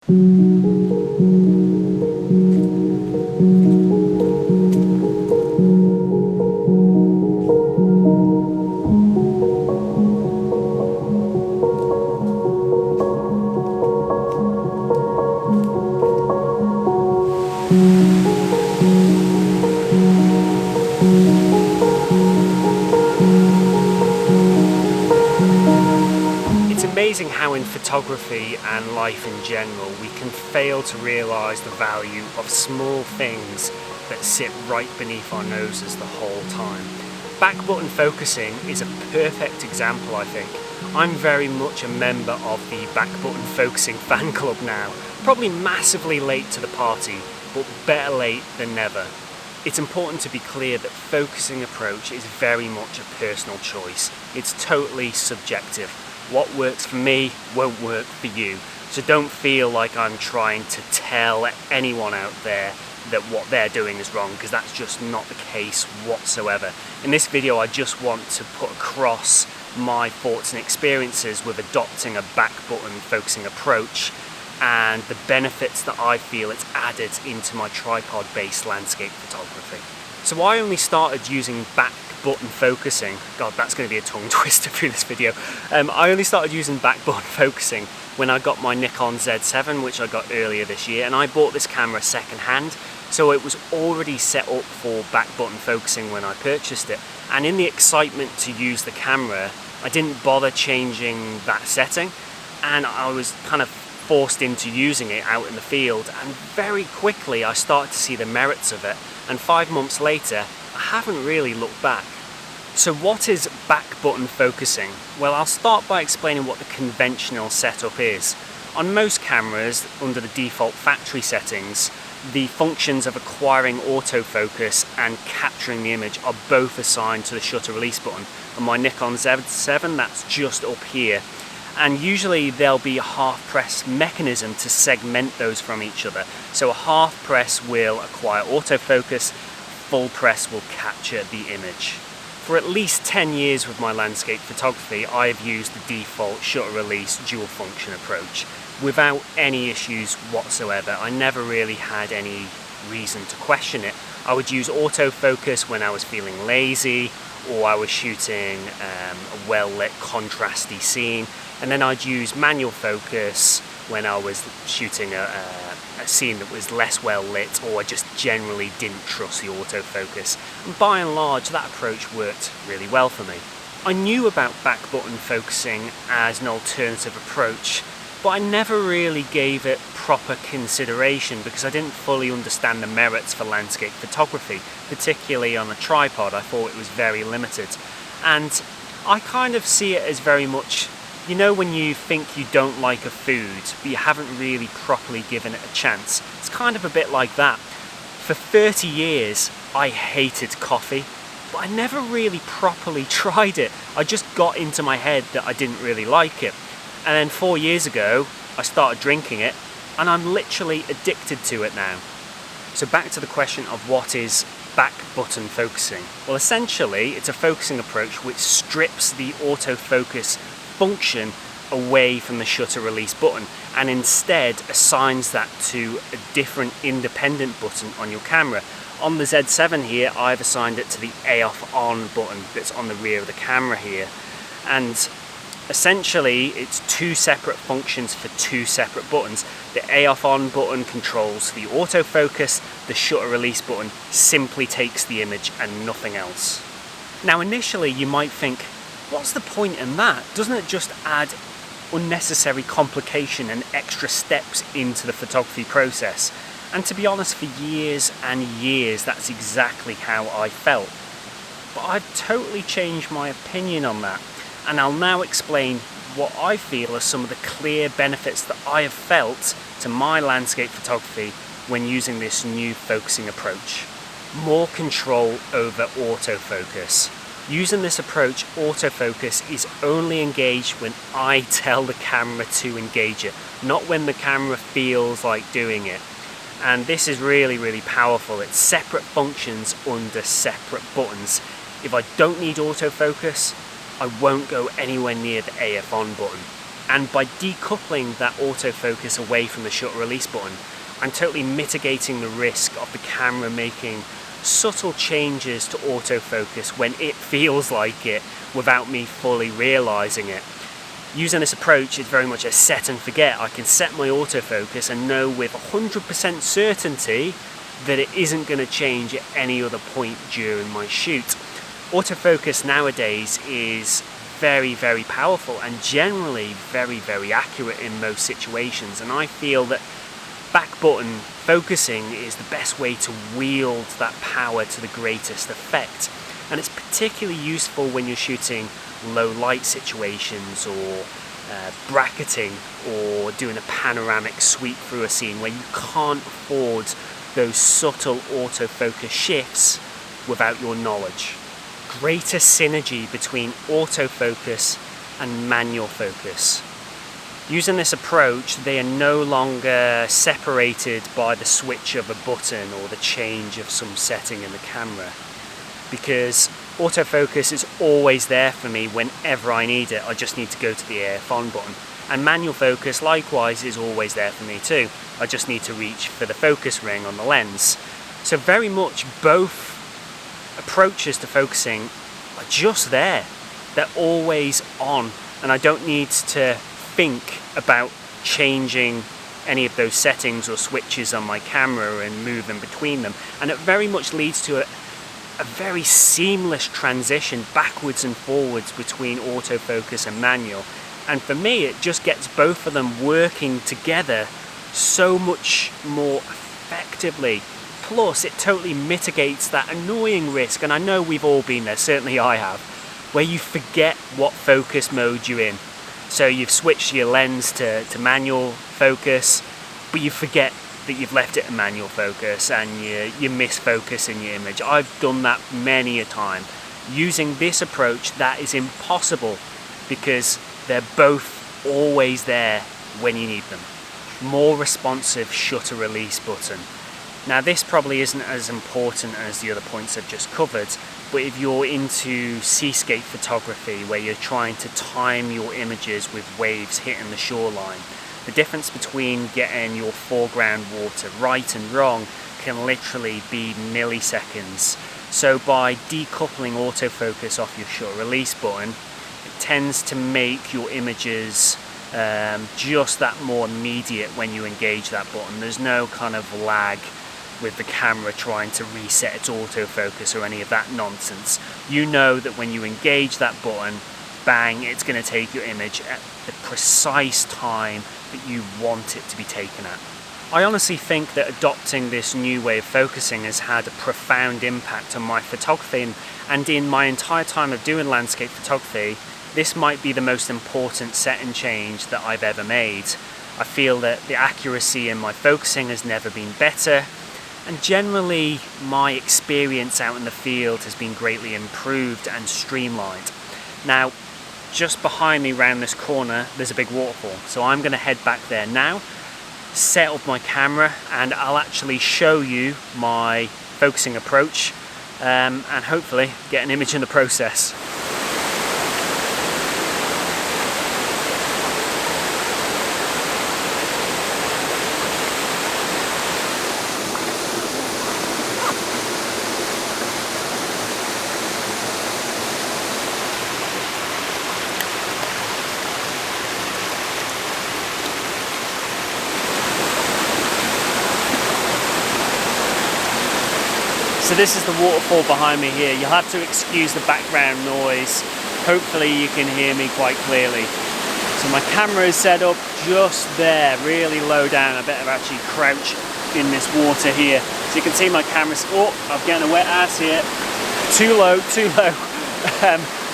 It's amazing how in photography and life in general we can fail to realise the value of small things that sit right beneath our noses the whole time. Back button focusing is a perfect example, I think. I'm very much a member of the back button focusing fan club now. Probably massively late to the party, but better late than never. It's important to be clear that focusing approach is very much a personal choice. It's totally subjective. What works for me won't work for you. So don't feel like I'm trying to tell anyone out there that what they're doing is wrong, because that's just not the case whatsoever. In this video, I just want to put across my thoughts and experiences with adopting a back button focusing approach and the benefits that I feel it's added into my tripod-based landscape photography. So I only started using back button focusing, God, that's going to be a tongue twister through this video. I only started using back button focusing when I got my Nikon Z7, which I got earlier this year, and I bought this camera second hand, so it was already set up for back button focusing when I purchased it. And in the excitement to use the camera, I didn't bother changing that setting, and I was kind of forced into using it out in the field, and very quickly I started to see the merits of it, and 5 months later I haven't really looked back. So what is back button focusing? Well, I'll start by explaining what the conventional setup is. On most cameras, under the default factory settings, the functions of acquiring autofocus and capturing the image are both assigned to the shutter release button. On my Nikon Z7, that's just up here. And usually there'll be a half press mechanism to segment those from each other. So a half press will acquire autofocus, full press will capture the image. For at least 10 years with my landscape photography, I've used the default shutter release dual function approach without any issues whatsoever. I never really had any reason to question it. I would use autofocus when I was feeling lazy, or I was shooting a well-lit contrasty scene, and then I'd use manual focus when I was shooting a scene that was less well lit, or I just generally didn't trust the autofocus. And by and large, that approach worked really well for me. I knew about back button focusing as an alternative approach, but I never really gave it proper consideration because I didn't fully understand the merits for landscape photography, particularly on a tripod. I thought it was very limited. And I kind of see it as very much, you know, when you think you don't like a food, but you haven't really properly given it a chance. It's kind of a bit like that. For 30 years, I hated coffee, but I never really properly tried it. I just got into my head that I didn't really like it. And then 4 years ago, I started drinking it, and I'm literally addicted to it now. So back to the question of what is back button focusing. Well, essentially, it's a focusing approach which strips the autofocus function away from the shutter release button and instead assigns that to a different independent button on your camera. On the Z7 here, I've assigned it to the AF on button that's on the rear of the camera here. And essentially, it's two separate functions for two separate buttons. The AF on button controls the autofocus, the shutter release button simply takes the image and nothing else. Now initially you might think, what's the point in that? Doesn't it just add unnecessary complication and extra steps into the photography process? And to be honest, for years and years, that's exactly how I felt. But I've totally changed my opinion on that. And I'll now explain what I feel are some of the clear benefits that I have felt to my landscape photography when using this new focusing approach. More control over autofocus. Using this approach, autofocus is only engaged when I tell the camera to engage it, not when the camera feels like doing it. And this is really, really powerful. It's separate functions under separate buttons. If I don't need autofocus, I won't go anywhere near the AF on button. And by decoupling that autofocus away from the shutter release button, I'm totally mitigating the risk of the camera making subtle changes to autofocus when it feels like it without me fully realizing it. Using this approach, it's very much a set and forget. I can set my autofocus and know with 100% certainty that it isn't going to change at any other point during my shoot. Autofocus nowadays is very, very powerful and generally very, very accurate in most situations, and I feel that back button focusing is the best way to wield that power to the greatest effect. And it's particularly useful when you're shooting low light situations or bracketing or doing a panoramic sweep through a scene where you can't afford those subtle autofocus shifts without your knowledge. Greater synergy between autofocus and manual focus. Using this approach, they are no longer separated by the switch of a button or the change of some setting in the camera, because autofocus is always there for me whenever I need it. I just need to go to the AF on button. And manual focus likewise is always there for me too. I just need to reach for the focus ring on the lens. So very much both approaches to focusing are just there. They're always on, and I don't need to think about changing any of those settings or switches on my camera and moving between them. And it very much leads to a very seamless transition backwards and forwards between autofocus and manual. And for me, it just gets both of them working together so much more effectively. Plus, it totally mitigates that annoying risk, and I know we've all been there, certainly I have, where you forget what focus mode you're in. So you've switched your lens to manual focus, but you forget that you've left it in manual focus and you miss focus in your image. I've done that many a time. Using this approach, that is impossible because they're both always there when you need them. More responsive shutter release button. Now this probably isn't as important as the other points I've just covered, but if you're into seascape photography where you're trying to time your images with waves hitting the shoreline, the difference between getting your foreground water right and wrong can literally be milliseconds. So by decoupling autofocus off your shutter release button, it tends to make your images just that more immediate when you engage that button. There's no kind of lag with the camera trying to reset its autofocus or any of that nonsense. You know that when you engage that button, bang, it's going to take your image at the precise time that you want it to be taken at. I honestly think that adopting this new way of focusing has had a profound impact on my photography, and in my entire time of doing landscape photography, this might be the most important setting change that I've ever made. I feel that the accuracy in my focusing has never been better, and generally my experience out in the field has been greatly improved and streamlined. Now, just behind me round this corner there's a big waterfall, so I'm going to head back there now, set up my camera, and I'll actually show you my focusing approach and hopefully get an image in the process. So this is the waterfall behind me here. You'll have to excuse the background noise. Hopefully you can hear me quite clearly. So my camera is set up just there, really low down. I better actually crouch in this water here. So you can see my camera's, oh, I'm getting a wet ass here. Too low, too low.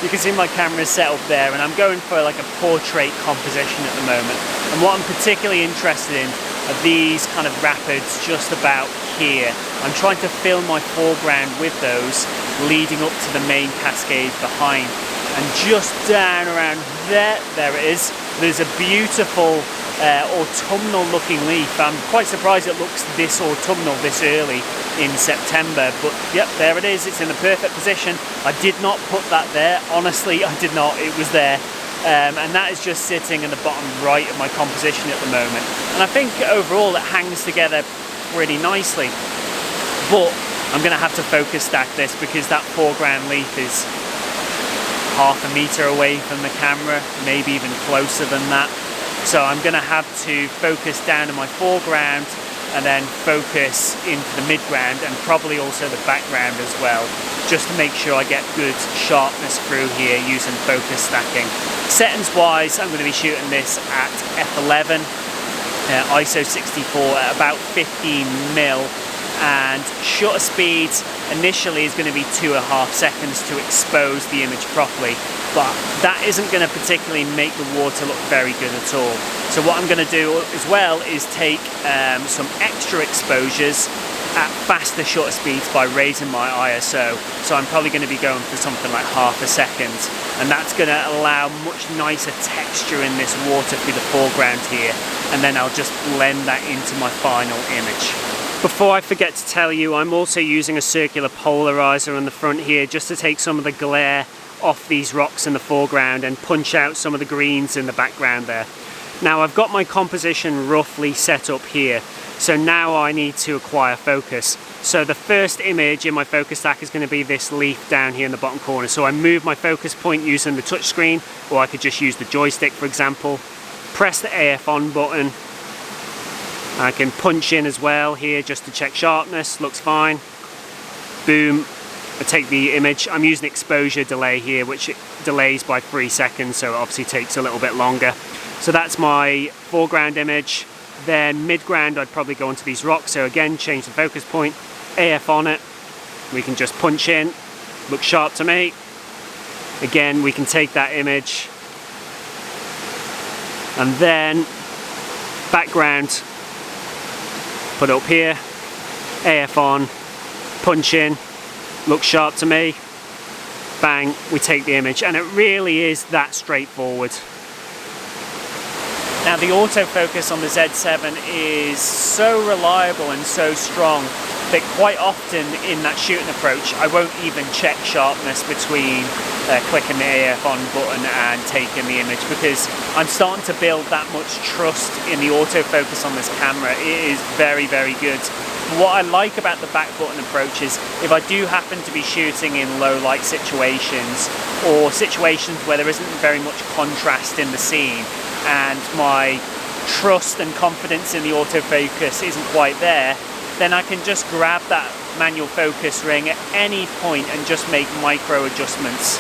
You can see my camera is set up there, and I'm going for like a portrait composition at the moment. And what I'm particularly interested in are these kind of rapids just about here. I'm trying to film my foreground with those leading up to the main cascade behind. And just down around there it is, there's a beautiful autumnal looking leaf. I'm quite surprised it looks this autumnal this early in September, but yep, there it is. It's in the perfect position. I did not put that there, honestly I did not, it was there. and that is just sitting in the bottom right of my composition at the moment. And I think overall it hangs together pretty nicely, but I'm going to have to focus stack this because that foreground leaf is half a meter away from the camera, maybe even closer than that. So I'm going to have to focus down in my foreground and then focus into the midground and probably also the background as well, just to make sure I get good sharpness through here using focus stacking. Settings wise, I'm going to be shooting this at f11, ISO 64 at about 15mm, and shutter speed initially is going to be 2.5 seconds to expose the image properly, but that isn't going to particularly make the water look very good at all. So what I'm going to do as well is take some extra exposures at faster shutter speeds by raising my ISO. So I'm probably going to be going for something like ½ second, and that's going to allow much nicer texture in this water through the foreground here, and then I'll just blend that into my final image. Before I forget to tell you, I'm also using a circular polarizer on the front here just to take some of the glare off these rocks in the foreground and punch out some of the greens in the background there. Now I've got my composition roughly set up here, so now I need to acquire focus. So the first image in my focus stack is going to be this leaf down here in the bottom corner. So I move my focus point using the touch screen, or I could just use the joystick for example. Press the AF on button. I can punch in as well here just to check sharpness, looks fine. Boom, I take the image. I'm using exposure delay here, which it delays by 3 seconds, so it obviously takes a little bit longer. So that's my foreground image. Then midground, I'd probably go onto these rocks, so again, change the focus point, AF on it. We can just punch in, looks sharp to me. Again, we can take that image. And then background, put it up here, AF on, punch in, looks sharp to me, bang, we take the image, and it really is that straightforward. Now the autofocus on the Z7 is so reliable and so strong that quite often in that shooting approach I won't even check sharpness between clicking the AF on button and taking the image, because I'm starting to build that much trust in the autofocus on this camera. It is very, very good. What I like about the back button approach is if I do happen to be shooting in low light situations or situations where there isn't very much contrast in the scene and my trust and confidence in the autofocus isn't quite there, then I can just grab that manual focus ring at any point and just make micro adjustments.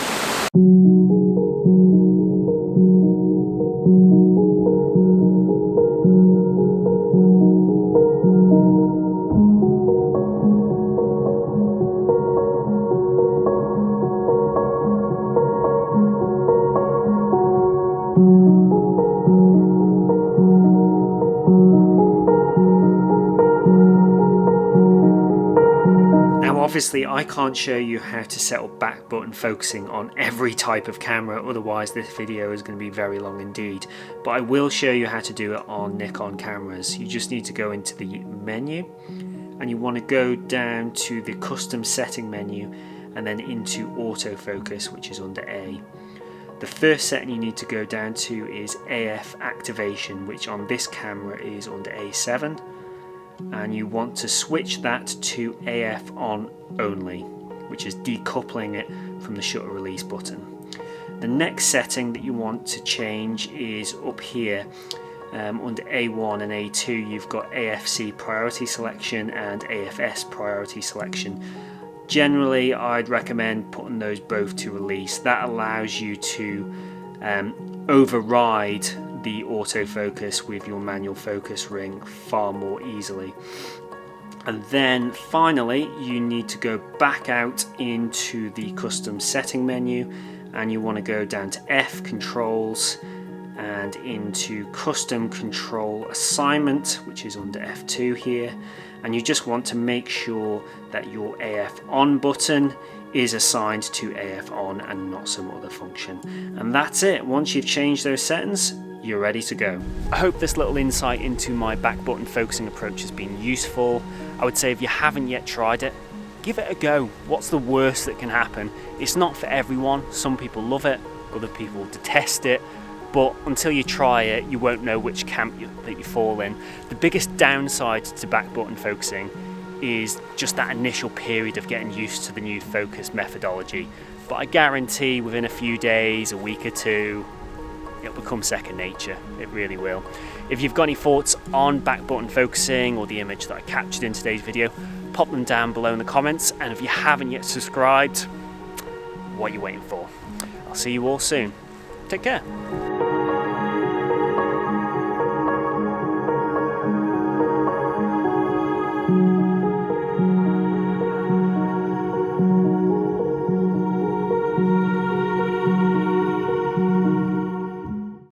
Obviously I can't show you how to set up back button focusing on every type of camera, otherwise this video is going to be very long indeed, but I will show you how to do it on Nikon cameras. You just need to go into the menu and you want to go down to the custom setting menu and then into autofocus, which is under A. The first setting you need to go down to is AF activation, which on this camera is under A7. And you want to switch that to AF on only, which is decoupling it from the shutter release button. The next setting that you want to change is up here under A1 and A2. You've got AFC priority selection and AFS priority selection. Generally I'd recommend putting those both to release. That allows you to override the autofocus with your manual focus ring far more easily. And then finally you need to go back out into the custom setting menu and you want to go down to F controls and into custom control assignment, which is under F2 here, and you just want to make sure that your AF on button is assigned to AF on and not some other function. And that's it. Once you've changed those settings, you're ready to go. I hope this little insight into my back button focusing approach has been useful. I would say if you haven't yet tried it, give it a go. What's the worst that can happen? It's not for everyone. Some people love it, other people detest it, but until you try it, you won't know which camp that you fall in. The biggest downside to back button focusing is just that initial period of getting used to the new focus methodology, but I guarantee within a few days, a week or two, it'll become second nature. It really will. If you've got any thoughts on back button focusing or the image that I captured in today's video, pop them down below in the comments, and if you haven't yet subscribed, what are you waiting for? I'll see you all soon. Take care.